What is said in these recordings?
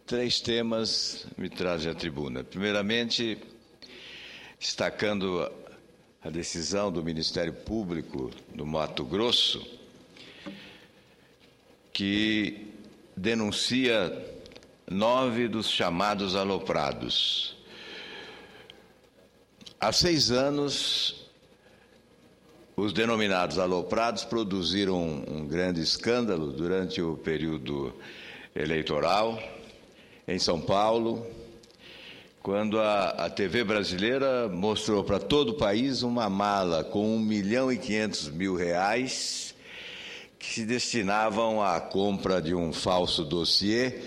Três temas me trazem à tribuna. Primeiramente, destacando a decisão do Ministério Público do Mato Grosso, que denuncia 9 dos chamados aloprados. Há 6 anos, os denominados aloprados produziram um grande escândalo durante o período eleitoral em São Paulo, quando a TV brasileira mostrou para todo o país uma mala com R$1.500.000 que se destinavam à compra de um falso dossiê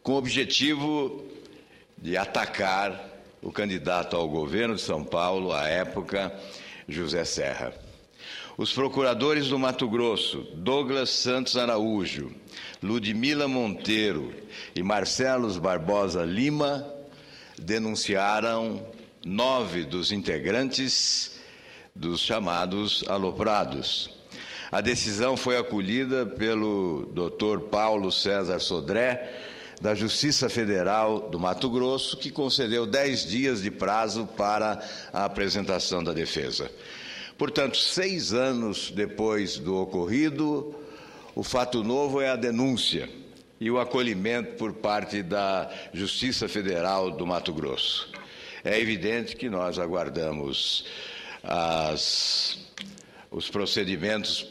com o objetivo de atacar o candidato ao governo de São Paulo, à época, José Serra. Os procuradores do Mato Grosso, Douglas Santos Araújo, Ludmila Monteiro e Marcelo Barbosa Lima, denunciaram 9 dos integrantes dos chamados aloprados. A decisão foi acolhida pelo Dr. Paulo César Sodré, da Justiça Federal do Mato Grosso, que concedeu 10 dias de prazo para a apresentação da defesa. Portanto, 6 anos depois do ocorrido, o fato novo é a denúncia e o acolhimento por parte da Justiça Federal do Mato Grosso. É evidente que nós aguardamos os procedimentos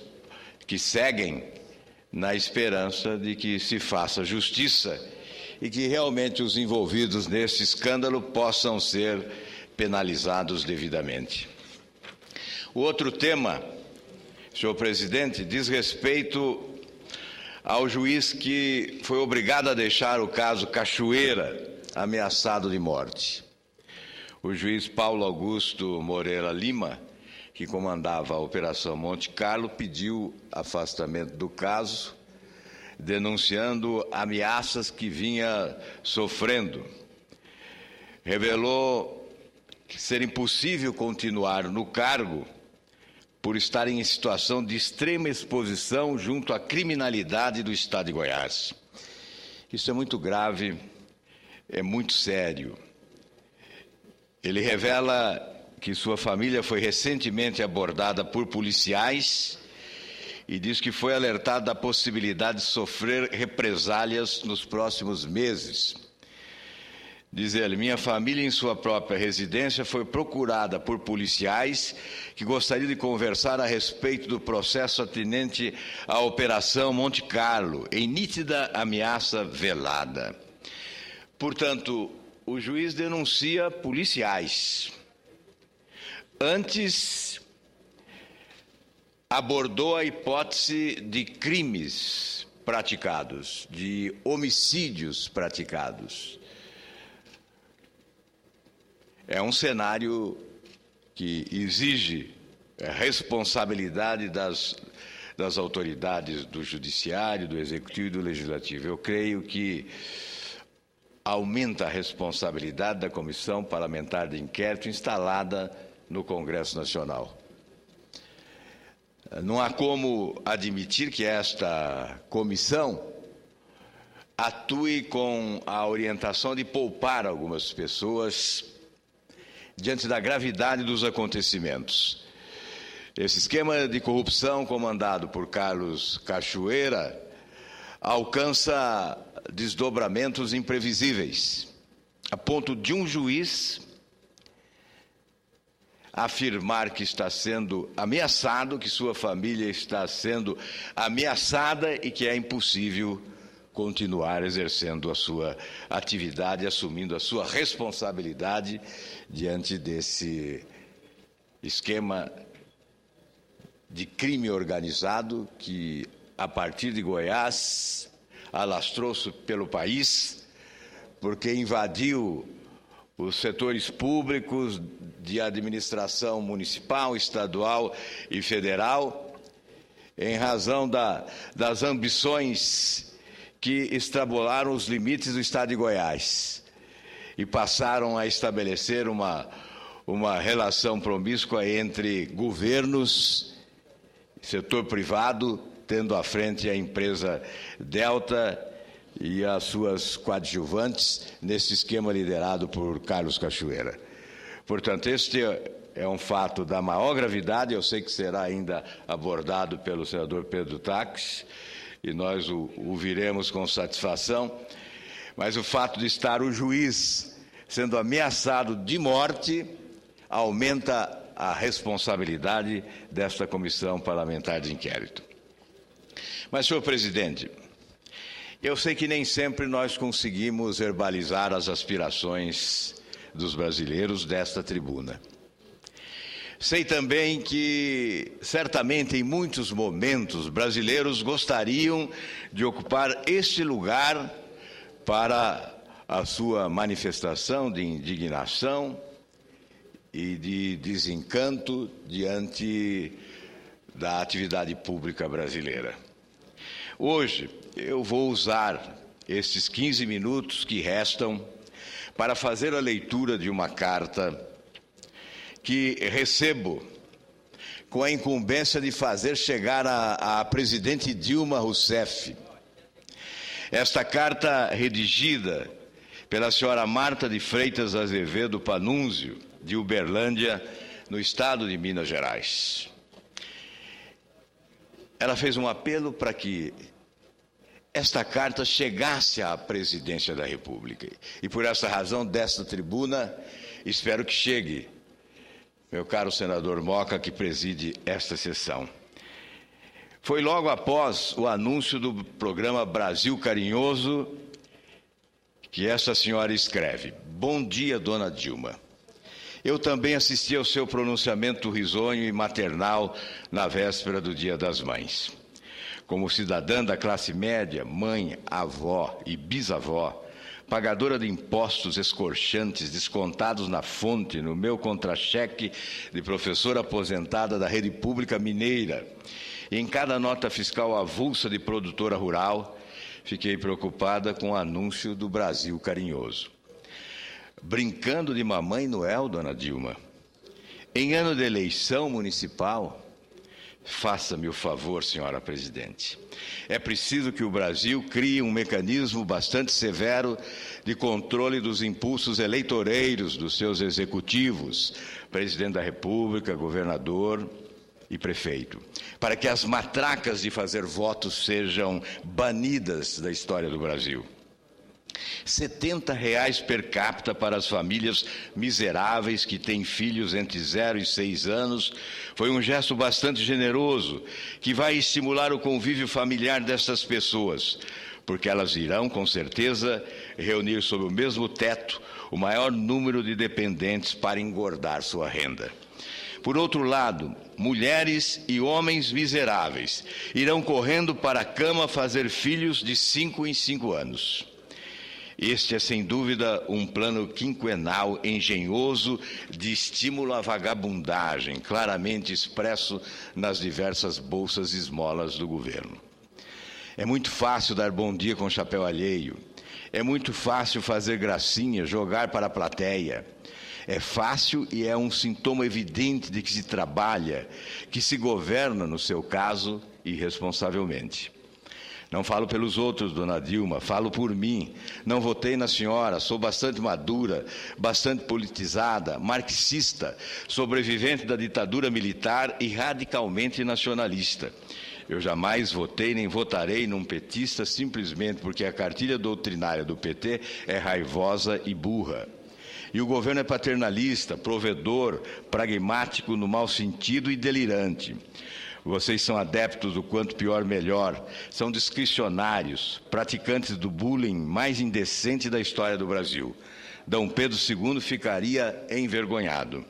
que seguem na esperança de que se faça justiça e que realmente os envolvidos nesse escândalo possam ser penalizados devidamente. O outro tema, senhor presidente, diz respeito ao juiz que foi obrigado a deixar o caso Cachoeira, ameaçado de morte. O juiz Paulo Augusto Moreira Lima, que comandava a Operação Monte Carlo, pediu afastamento do caso, denunciando ameaças que vinha sofrendo. Revelou ser impossível continuar no cargo por estar em situação de extrema exposição junto à criminalidade do Estado de Goiás. Isso é muito grave, é muito sério. Ele revela que sua família foi recentemente abordada por policiais e diz que foi alertado da possibilidade de sofrer represálias nos próximos meses. Diz ele, minha família em sua própria residência foi procurada por policiais que gostariam de conversar a respeito do processo atinente à Operação Monte Carlo, em nítida ameaça velada. Portanto, o juiz denuncia policiais. Antes, abordou a hipótese de crimes praticados, de homicídios praticados. É um cenário que exige responsabilidade das autoridades do Judiciário, do Executivo e do Legislativo. Eu creio que aumenta a responsabilidade da Comissão Parlamentar de Inquérito instalada no Congresso Nacional. Não há como admitir que esta comissão atue com a orientação de poupar algumas pessoas diante da gravidade dos acontecimentos. Esse esquema de corrupção comandado por Carlos Cachoeira alcança desdobramentos imprevisíveis, a ponto de um juiz afirmar que está sendo ameaçado, que sua família está sendo ameaçada e que é impossível continuar exercendo a sua atividade, assumindo a sua responsabilidade diante desse esquema de crime organizado que, a partir de Goiás, alastrou-se pelo país, porque invadiu os setores públicos de administração municipal, estadual e federal, em razão das ambições que extrapolaram os limites do Estado de Goiás e passaram a estabelecer uma relação promíscua entre governos e setor privado, tendo à frente a empresa Delta e as suas coadjuvantes nesse esquema liderado por Carlos Cachoeira. Portanto, este é um fato da maior gravidade, eu sei que será ainda abordado pelo senador Pedro Taques, e nós o viremos com satisfação, mas o fato de estar o juiz sendo ameaçado de morte aumenta a responsabilidade desta comissão parlamentar de inquérito. Mas, senhor presidente, eu sei que nem sempre nós conseguimos verbalizar as aspirações dos brasileiros desta tribuna. Sei também que, certamente, em muitos momentos, brasileiros gostariam de ocupar este lugar para a sua manifestação de indignação e de desencanto diante da atividade pública brasileira. Hoje, eu vou usar estes 15 minutos que restam para fazer a leitura de uma carta que recebo com a incumbência de fazer chegar à presidente Dilma Rousseff. Esta carta redigida pela senhora Marta de Freitas Azevedo Panunzio, de Uberlândia, no estado de Minas Gerais. Ela fez um apelo para que esta carta chegasse à presidência da República. E por essa razão, desta tribuna, espero que chegue, meu caro senador Moca, que preside esta sessão. Foi logo após o anúncio do programa Brasil Carinhoso que essa senhora escreve: Bom dia, dona Dilma. Eu também assisti ao seu pronunciamento risonho e maternal na véspera do Dia das Mães. Como cidadã da classe média, mãe, avó e bisavó, pagadora de impostos escorchantes descontados na fonte no meu contra-cheque de professora aposentada da rede pública mineira, e em cada nota fiscal avulsa de produtora rural, fiquei preocupada com o anúncio do Brasil Carinhoso. Brincando de Mamãe Noel, dona Dilma, em ano de eleição municipal, faça-me o favor, senhora presidente. É preciso que o Brasil crie um mecanismo bastante severo de controle dos impulsos eleitoreiros dos seus executivos, presidente da República, governador e prefeito, para que as matracas de fazer votos sejam banidas da história do Brasil. R$ 70 per capita para as famílias miseráveis que têm filhos entre 0 e 6 anos foi um gesto bastante generoso que vai estimular o convívio familiar dessas pessoas, porque elas irão, com certeza, reunir sob o mesmo teto o maior número de dependentes para engordar sua renda. Por outro lado, mulheres e homens miseráveis irão correndo para a cama fazer filhos de 5 em 5 anos. Este é, sem dúvida, um plano quinquenal engenhoso de estímulo à vagabundagem, claramente expresso nas diversas bolsas e esmolas do governo. É muito fácil dar bom dia com chapéu alheio. É muito fácil fazer gracinha, jogar para a plateia. É fácil e é um sintoma evidente de que se trabalha, que se governa, no seu caso, irresponsavelmente. Não falo pelos outros, dona Dilma, falo por mim. Não votei na senhora, sou bastante madura, bastante politizada, marxista, sobrevivente da ditadura militar e radicalmente nacionalista. Eu jamais votei nem votarei num petista simplesmente porque a cartilha doutrinária do PT é raivosa e burra. E o governo é paternalista, provedor, pragmático no mau sentido e delirante. Vocês são adeptos do quanto pior melhor, são discricionários, praticantes do bullying mais indecente da história do Brasil. Dom Pedro II ficaria envergonhado.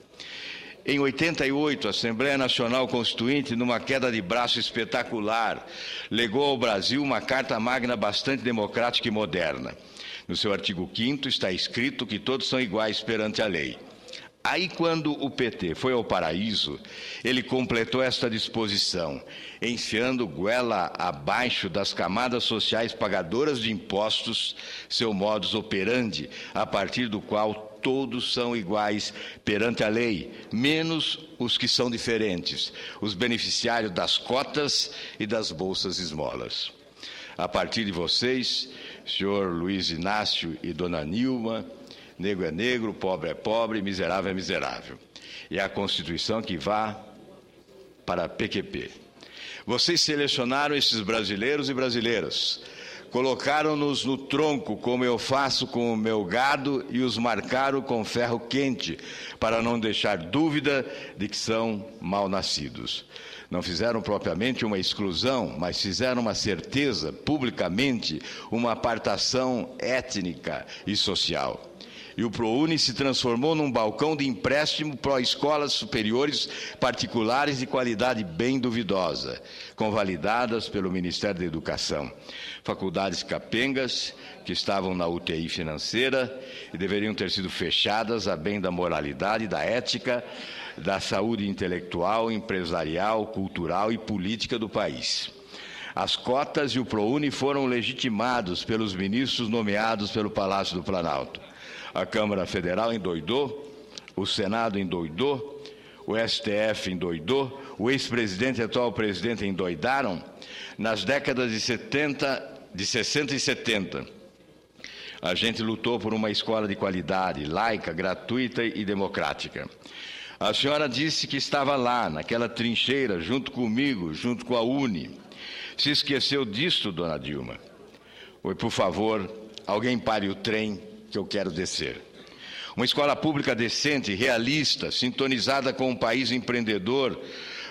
Em 88, a Assembleia Nacional Constituinte, numa queda de braço espetacular, legou ao Brasil uma Carta Magna bastante democrática e moderna. No seu artigo 5º está escrito que todos são iguais perante a lei. Aí, quando o PT foi ao paraíso, ele completou esta disposição, enfiando goela abaixo das camadas sociais pagadoras de impostos, seu modus operandi, a partir do qual todos são iguais perante a lei, menos os que são diferentes, os beneficiários das cotas e das bolsas esmolas. A partir de vocês, senhor Luiz Inácio e dona Nilma, negro é negro, pobre é pobre, miserável é miserável. E a Constituição que vá para a PQP. Vocês selecionaram esses brasileiros e brasileiras, colocaram-nos no tronco, como eu faço com o meu gado, e os marcaram com ferro quente, para não deixar dúvida de que são mal-nascidos. Não fizeram propriamente uma exclusão, mas fizeram uma certeza, publicamente, uma apartação étnica e social. E o ProUni se transformou num balcão de empréstimo para escolas superiores particulares de qualidade bem duvidosa, convalidadas pelo Ministério da Educação. Faculdades capengas que estavam na UTI financeira e deveriam ter sido fechadas a bem da moralidade, da ética, da saúde intelectual, empresarial, cultural e política do país. As cotas e o ProUni foram legitimados pelos ministros nomeados pelo Palácio do Planalto. A Câmara Federal endoidou, o Senado endoidou, o STF endoidou, o ex-presidente e atual presidente endoidaram. Nas décadas de 60 e 70, a gente lutou por uma escola de qualidade, laica, gratuita e democrática. A senhora disse que estava lá, naquela trincheira, junto comigo, junto com a UNE. Se esqueceu disto, dona Dilma? Oi, por favor, alguém pare o trem, que eu quero descer. Uma escola pública decente, realista, sintonizada com um país empreendedor,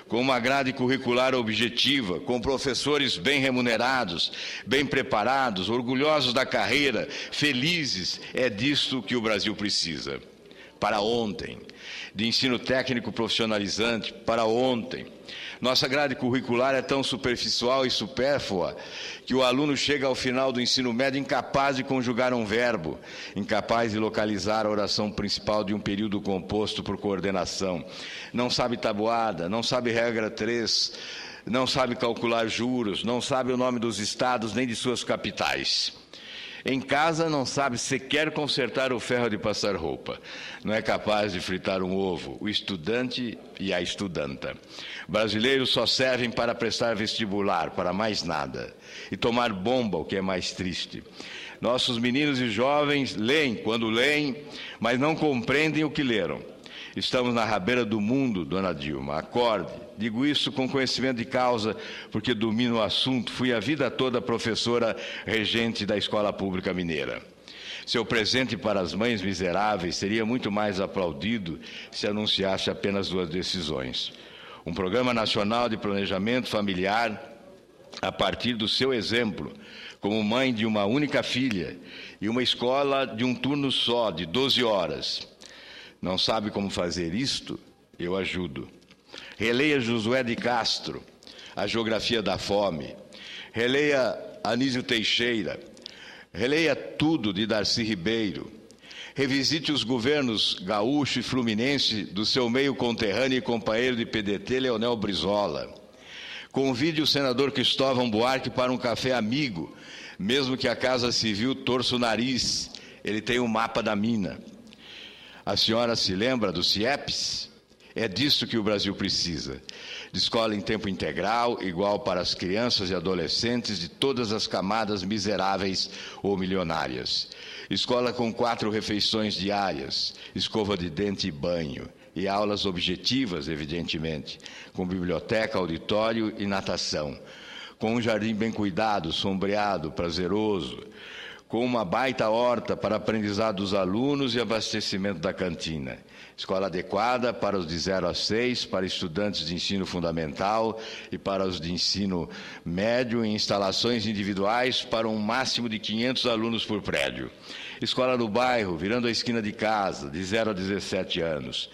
com uma grade curricular objetiva, com professores bem remunerados, bem preparados, orgulhosos da carreira, felizes, é disto que o Brasil precisa. Para ontem. De ensino técnico profissionalizante, para ontem. Nossa grade curricular é tão superficial e supérflua que o aluno chega ao final do ensino médio incapaz de conjugar um verbo, incapaz de localizar a oração principal de um período composto por coordenação. Não sabe tabuada, não sabe regra 3, não sabe calcular juros, não sabe o nome dos estados nem de suas capitais. Em casa não sabe sequer consertar o ferro de passar roupa. Não é capaz de fritar um ovo, o estudante e a estudanta. Brasileiros só servem para prestar vestibular, para mais nada. E tomar bomba, o que é mais triste. Nossos meninos e jovens leem quando leem, mas não compreendem o que leram. Estamos na rabeira do mundo, dona Dilma, acorde. Digo isso com conhecimento de causa, porque domino o assunto. Fui a vida toda professora regente da Escola Pública Mineira. Seu presente para as mães miseráveis seria muito mais aplaudido se anunciasse apenas 2 decisões. Um Programa Nacional de Planejamento Familiar, a partir do seu exemplo, como mãe de uma única filha, e uma escola de um turno só, de 12 horas. Não sabe como fazer isto? Eu ajudo. Releia Josué de Castro, A Geografia da Fome. Releia Anísio Teixeira. Releia tudo de Darcy Ribeiro. Revisite os governos gaúcho e fluminense do seu meio conterrâneo e companheiro de PDT, Leonel Brizola. Convide o senador Cristóvão Buarque para um café amigo, mesmo que a Casa Civil torça o nariz. Ele tem um mapa da mina. A senhora se lembra do CIEPS? É disso que o Brasil precisa. De escola em tempo integral, igual para as crianças e adolescentes de todas as camadas miseráveis ou milionárias. Escola com 4 refeições diárias, escova de dente e banho. E aulas objetivas, evidentemente, com biblioteca, auditório e natação. Com um jardim bem cuidado, sombreado, prazeroso. Com uma baita horta para aprendizado dos alunos e abastecimento da cantina. Escola adequada para os de 0 a 6, para estudantes de ensino fundamental e para os de ensino médio, em instalações individuais para um máximo de 500 alunos por prédio. Escola no bairro, virando a esquina de casa, de 0 a 17 anos.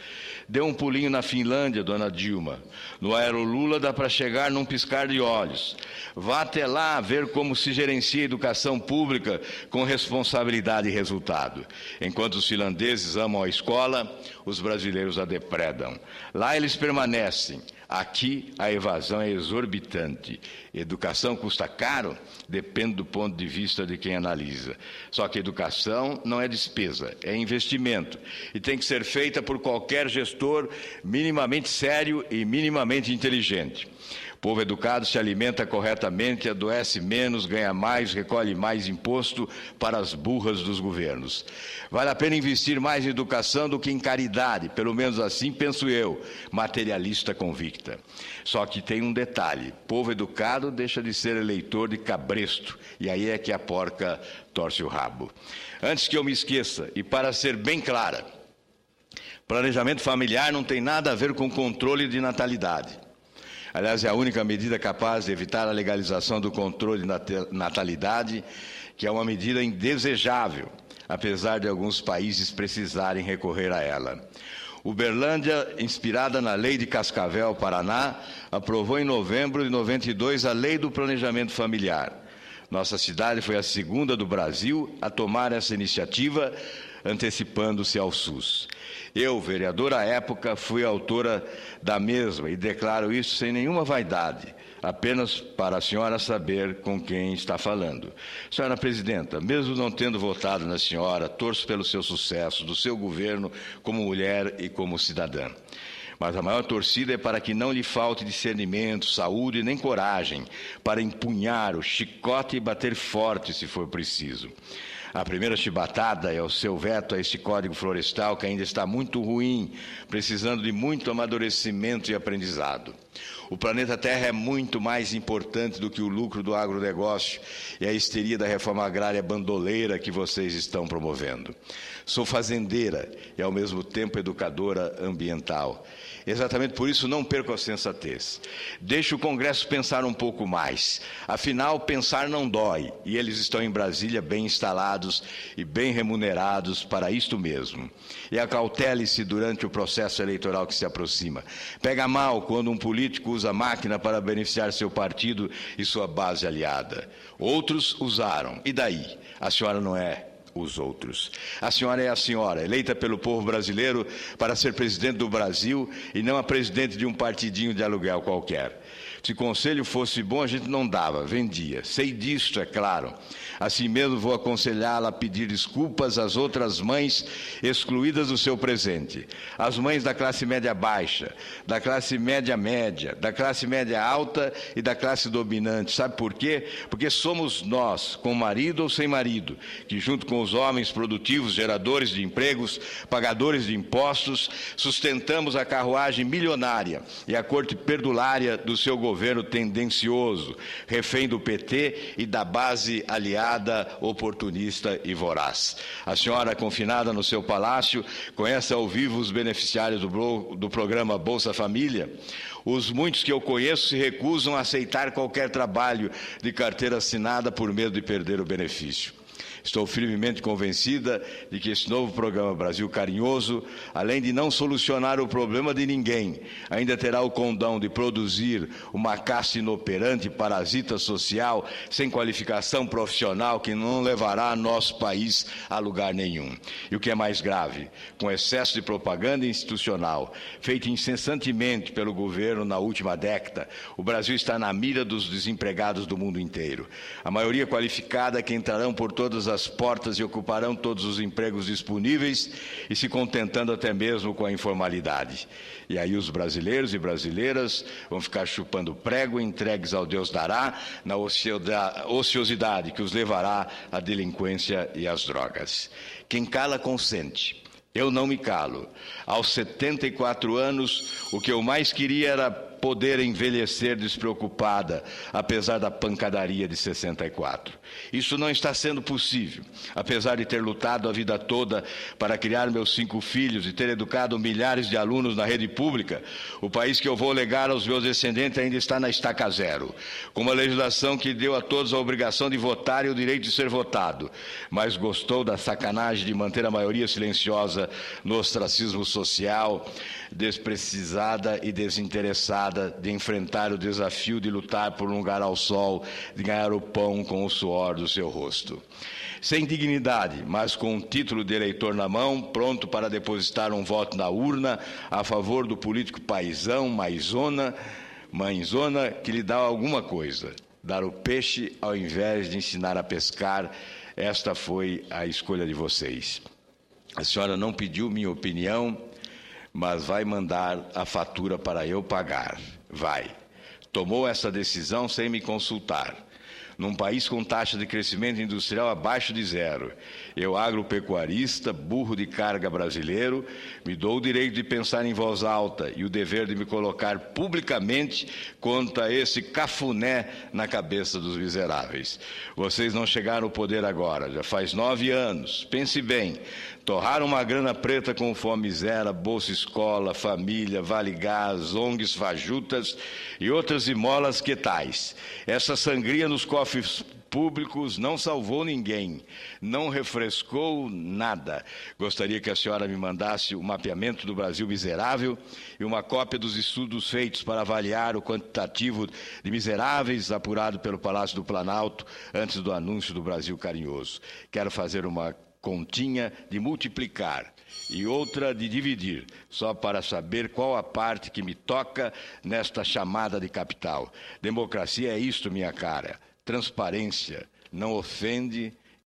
Dê um pulinho na Finlândia, dona Dilma. No Aerolula dá para chegar num piscar de olhos. Vá até lá ver como se gerencia a educação pública com responsabilidade e resultado. Enquanto os finlandeses amam a escola, os brasileiros a depredam. Lá eles permanecem. Aqui a evasão é exorbitante. Educação custa caro? Depende do ponto de vista de quem analisa. Só que educação não é despesa, é investimento. E tem que ser feita por qualquer gestor minimamente sério e minimamente inteligente. Povo educado se alimenta corretamente, adoece menos, ganha mais, recolhe mais imposto para as burras dos governos. Vale a pena investir mais em educação do que em caridade, pelo menos assim penso eu, materialista convicta. Só que tem um detalhe: povo educado deixa de ser eleitor de cabresto, e aí é que a porca torce o rabo. Antes que eu me esqueça, e para ser bem clara, planejamento familiar não tem nada a ver com controle de natalidade. Aliás, é a única medida capaz de evitar a legalização do controle de natalidade, que é uma medida indesejável, apesar de alguns países precisarem recorrer a ela. Uberlândia, inspirada na Lei de Cascavel, Paraná, aprovou em novembro de 92 a Lei do Planejamento Familiar. Nossa cidade foi a segunda do Brasil a tomar essa iniciativa, antecipando-se ao SUS. Eu, vereador à época, fui autora da mesma e declaro isso sem nenhuma vaidade, apenas para a senhora saber com quem está falando. Senhora Presidenta, mesmo não tendo votado na senhora, torço pelo seu sucesso, do seu governo como mulher e como cidadã. Mas a maior torcida é para que não lhe falte discernimento, saúde nem coragem para empunhar o chicote e bater forte se for preciso. A primeira chibatada é o seu veto a este Código Florestal, que ainda está muito ruim, precisando de muito amadurecimento e aprendizado. O planeta Terra é muito mais importante do que o lucro do agronegócio e a histeria da reforma agrária bandoleira que vocês estão promovendo. Sou fazendeira e, ao mesmo tempo, educadora ambiental. Exatamente por isso não perco a sensatez. Deixe o Congresso pensar um pouco mais. Afinal, pensar não dói, e eles estão em Brasília bem instalados e bem remunerados para isto mesmo. E acautele-se durante o processo eleitoral que se aproxima. Pega mal quando um político usa a máquina para beneficiar seu partido e sua base aliada. Outros usaram. E daí? A senhora não é os outros. A senhora é a senhora, eleita pelo povo brasileiro para ser presidente do Brasil e não a presidente de um partidinho de aluguel qualquer. Se conselho fosse bom, a gente não dava, vendia. Sei disto, é claro. Assim mesmo vou aconselhá-la a pedir desculpas às outras mães excluídas do seu presente. As mães da classe média baixa, da classe média média, da classe média alta e da classe dominante. Sabe por quê? Porque somos nós, com marido ou sem marido, que junto com os homens produtivos, geradores de empregos, pagadores de impostos, sustentamos a carruagem milionária e a corte perdulária do seu governo tendencioso, refém do PT e da base aliada, oportunista e voraz. A senhora, confinada no seu palácio, conhece ao vivo os beneficiários do programa Bolsa Família? Os muitos que eu conheço se recusam a aceitar qualquer trabalho de carteira assinada por medo de perder o benefício. Estou firmemente convencida de que esse novo programa Brasil Carinhoso, além de não solucionar o problema de ninguém, ainda terá o condão de produzir uma casta inoperante, parasita social, sem qualificação profissional, que não levará nosso país a lugar nenhum. E o que é mais grave, com excesso de propaganda institucional, feita incessantemente pelo governo na última década, o Brasil está na mira dos desempregados do mundo inteiro. A maioria qualificada que entrarão por todas as portas e ocuparão todos os empregos disponíveis e se contentando até mesmo com a informalidade. E aí os brasileiros e brasileiras vão ficar chupando prego, entregues ao Deus dará, na ociosidade que os levará à delinquência e às drogas. Quem cala, consente. Eu não me calo. Aos 74 anos, o que eu mais queria era poder envelhecer despreocupada, apesar da pancadaria de 64. Isso não está sendo possível, apesar de ter lutado a vida toda para criar meus 5 filhos e ter educado milhares de alunos na rede pública. O país que eu vou legar aos meus descendentes ainda está na estaca zero, com uma legislação que deu a todos a obrigação de votar e o direito de ser votado, mas gostou da sacanagem de manter a maioria silenciosa no ostracismo social, desprecisada e desinteressada de enfrentar o desafio de lutar por um lugar ao sol, de ganhar o pão com o suor do seu rosto. Sem dignidade, mas com um título de eleitor na mão, pronto para depositar um voto na urna a favor do político paizão, mãezona, que lhe dá alguma coisa, dar o peixe ao invés de ensinar a pescar. Esta foi a escolha de vocês. A senhora não pediu minha opinião, mas vai mandar a fatura para eu pagar. Vai. tomou essa decisão sem me consultar. Num país com taxa de crescimento industrial abaixo de zero, eu, agropecuarista, burro de carga brasileiro, me dou o direito de pensar em voz alta e o dever de me colocar publicamente contra esse cafuné na cabeça dos miseráveis. Vocês não chegaram ao poder agora, já faz 9 anos. Pense bem, torraram uma grana preta com Fome Zero, Bolsa Escola, Família, Vale Gás, ONGs fajutas e outras esmolas que tais. Essa sangria nos cofres públicos não salvou ninguém, não refrescou nada. Gostaria que a senhora me mandasse o mapeamento do Brasil miserável e uma cópia dos estudos feitos para avaliar o quantitativo de miseráveis apurado pelo Palácio do Planalto antes do anúncio do Brasil carinhoso. Quero fazer uma continha de multiplicar e outra de dividir, só para saber qual a parte que me toca nesta chamada de capital. Democracia é isto, minha cara. Transparência não ofende,